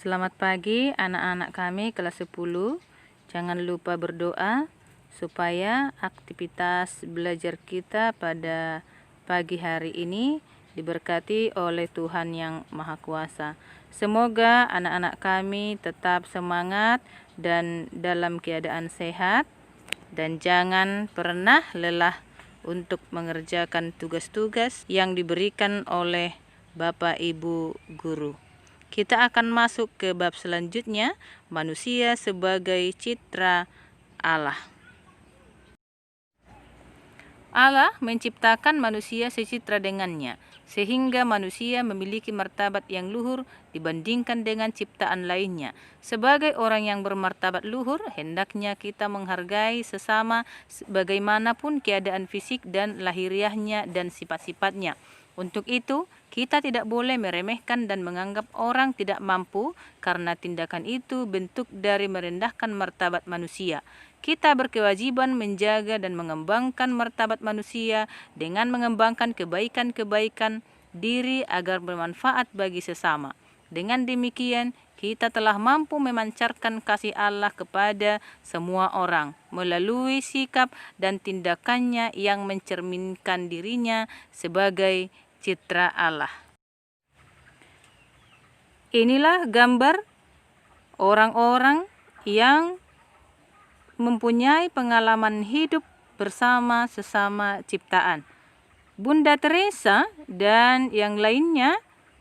Selamat pagi anak-anak kami kelas 10. Jangan lupa berdoa supaya aktivitas belajar kita pada pagi hari ini diberkati oleh Tuhan yang Maha Kuasa. Semoga anak-anak kami tetap semangat dan dalam keadaan sehat, dan jangan pernah lelah untuk mengerjakan tugas-tugas yang diberikan oleh Bapak Ibu guru. Kita akan masuk ke bab selanjutnya, manusia sebagai citra Allah. Allah menciptakan manusia secitra dengannya, sehingga manusia memiliki martabat yang luhur dibandingkan dengan ciptaan lainnya. Sebagai orang yang bermartabat luhur, hendaknya kita menghargai sesama bagaimanapun keadaan fisik dan lahiriahnya dan sifat-sifatnya. Untuk itu, kita tidak boleh meremehkan dan menganggap orang tidak mampu, karena tindakan itu bentuk dari merendahkan martabat manusia. Kita berkewajiban menjaga dan mengembangkan martabat manusia dengan mengembangkan kebaikan-kebaikan diri agar bermanfaat bagi sesama. Dengan demikian, kita telah mampu memancarkan kasih Allah kepada semua orang melalui sikap dan tindakannya yang mencerminkan dirinya sebagai citra Allah. Inilah gambar orang-orang yang mempunyai pengalaman hidup bersama sesama ciptaan. Bunda Teresa dan yang lainnya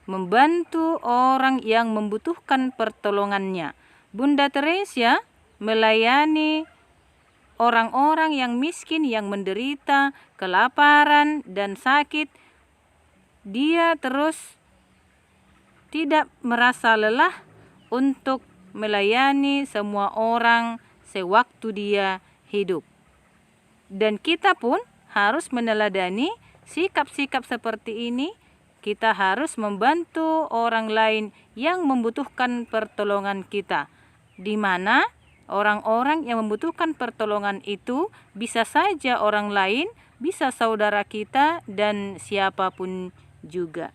membantu orang yang membutuhkan pertolongannya. Bunda Teresa melayani orang-orang yang miskin, yang menderita kelaparan dan sakit. Dia terus tidak merasa lelah untuk melayani semua orang sewaktu dia hidup. Dan kita pun harus meneladani sikap-sikap seperti ini. Kita harus membantu orang lain yang membutuhkan pertolongan kita, di mana orang-orang yang membutuhkan pertolongan itu bisa saja orang lain, bisa saudara kita, dan siapapun juga.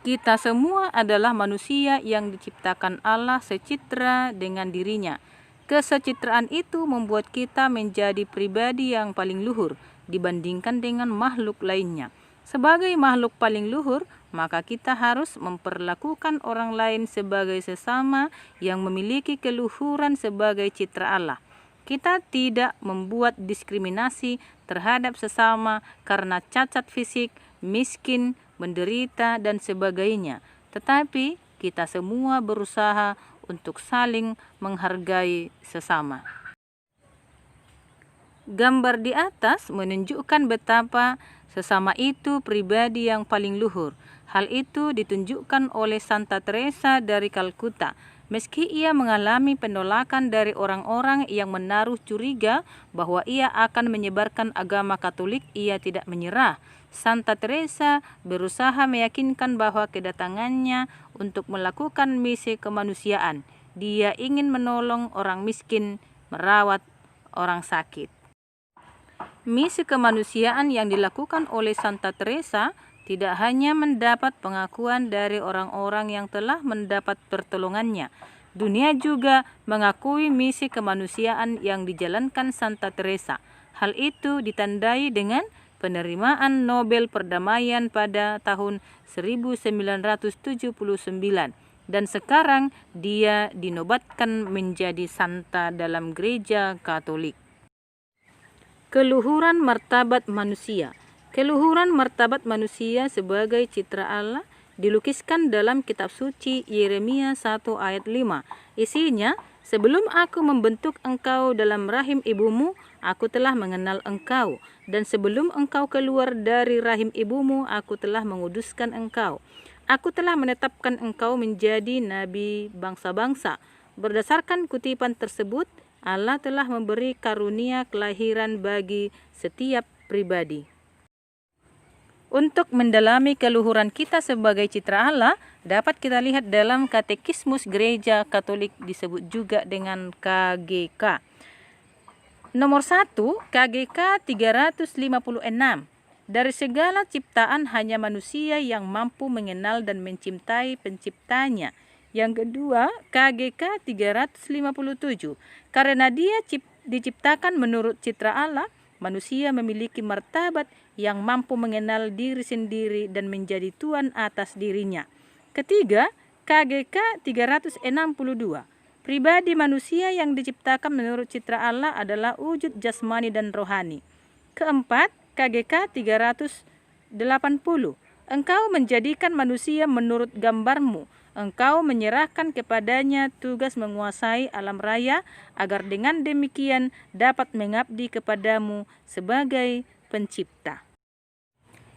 Kita semua adalah manusia yang diciptakan Allah secitra dengan dirinya. Kesecitraan itu membuat kita menjadi pribadi yang paling luhur dibandingkan dengan makhluk lainnya. Sebagai makhluk paling luhur, maka kita harus memperlakukan orang lain sebagai sesama yang memiliki keluhuran sebagai citra Allah. Kita tidak membuat diskriminasi terhadap sesama karena cacat fisik, miskin, menderita, dan sebagainya. Tetapi kita semua berusaha untuk saling menghargai sesama. Gambar di atas menunjukkan betapa sesama itu pribadi yang paling luhur. Hal itu ditunjukkan oleh Santa Teresa dari Kalkuta. Meski ia mengalami penolakan dari orang-orang yang menaruh curiga bahwa ia akan menyebarkan agama Katolik, ia tidak menyerah. Santa Teresa berusaha meyakinkan bahwa kedatangannya untuk melakukan misi kemanusiaan. Dia ingin menolong orang miskin, merawat orang sakit. Misi kemanusiaan yang dilakukan oleh Santa Teresa tidak hanya mendapat pengakuan dari orang-orang yang telah mendapat pertolongannya. Dunia juga mengakui misi kemanusiaan yang dijalankan Santa Teresa. Hal itu ditandai dengan penerimaan Nobel Perdamaian pada tahun 1979, dan sekarang dia dinobatkan menjadi santa dalam Gereja Katolik. Keluhuran martabat manusia. Keluhuran martabat manusia sebagai citra Allah dilukiskan dalam kitab suci Yeremia 1 ayat 5. Isinya, sebelum aku membentuk engkau dalam rahim ibumu, aku telah mengenal engkau. Dan sebelum engkau keluar dari rahim ibumu, aku telah menguduskan engkau. Aku telah menetapkan engkau menjadi nabi bangsa-bangsa. Berdasarkan kutipan tersebut, Allah telah memberi karunia kelahiran bagi setiap pribadi. Untuk mendalami keluhuran kita sebagai citra Allah, dapat kita lihat dalam Katekismus Gereja Katolik, disebut juga dengan KGK. Nomor 1, KGK 356. Dari segala ciptaan hanya manusia yang mampu mengenal dan mencintai penciptanya. Yang kedua, KGK 357. Karena dia diciptakan menurut citra Allah, manusia memiliki martabat yang mampu mengenal diri sendiri dan menjadi tuan atas dirinya. Ketiga, KGK 362. Pribadi manusia yang diciptakan menurut citra Allah adalah wujud jasmani dan rohani. Keempat, KGK 380. Engkau menjadikan manusia menurut gambarmu. Engkau menyerahkan kepadanya tugas menguasai alam raya agar dengan demikian dapat mengabdi kepadamu sebagai pencipta.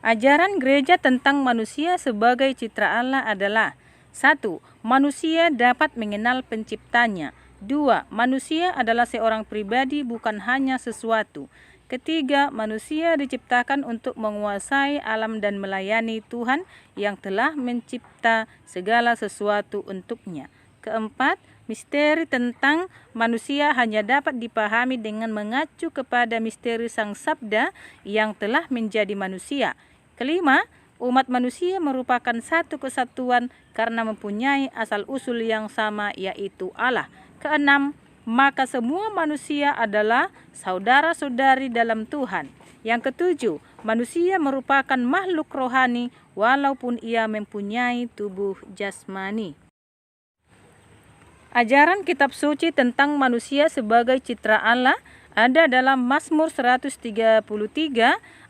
Ajaran gereja tentang manusia sebagai citra Allah adalah: 1. Manusia dapat mengenal penciptanya. 2. Manusia adalah seorang pribadi, bukan hanya sesuatu. Ketiga, manusia diciptakan untuk menguasai alam dan melayani Tuhan yang telah mencipta segala sesuatu untuknya. Keempat, misteri tentang manusia hanya dapat dipahami dengan mengacu kepada misteri Sang Sabda yang telah menjadi manusia. Kelima, umat manusia merupakan satu kesatuan karena mempunyai asal-usul yang sama, yaitu Allah. Keenam, maka semua manusia adalah saudara-saudari dalam Tuhan. Yang ketujuh, manusia merupakan makhluk rohani walaupun ia mempunyai tubuh jasmani. Ajaran kitab suci tentang manusia sebagai citra Allah ada dalam Mazmur 133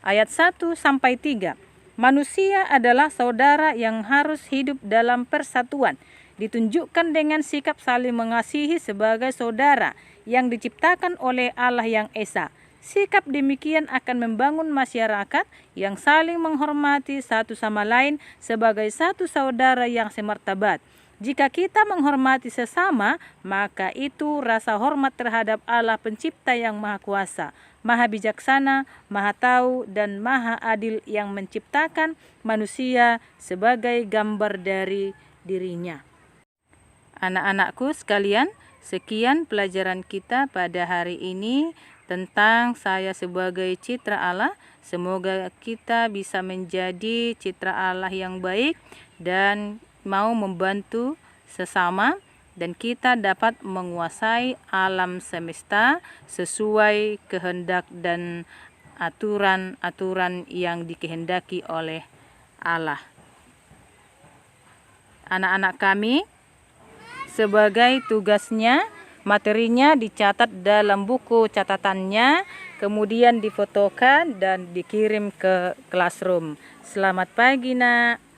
ayat 1-3. Manusia adalah saudara yang harus hidup dalam persatuan, ditunjukkan dengan sikap saling mengasihi sebagai saudara yang diciptakan oleh Allah yang Esa. Sikap demikian akan membangun masyarakat yang saling menghormati satu sama lain sebagai satu saudara yang semartabat. Jika kita menghormati sesama, maka itu rasa hormat terhadap Allah Pencipta yang Maha Kuasa, Maha Bijaksana, Maha Tahu, dan Maha Adil yang menciptakan manusia sebagai gambar dari dirinya. Anak-anakku sekalian, sekian pelajaran kita pada hari ini tentang saya sebagai citra Allah. Semoga kita bisa menjadi citra Allah yang baik dan mau membantu sesama, dan kita dapat menguasai alam semesta sesuai kehendak dan aturan-aturan yang dikehendaki oleh Allah. Anak-anak kami, sebagai tugasnya, materinya dicatat dalam buku catatannya, kemudian difotokan dan dikirim ke classroom. Selamat pagi, Nak.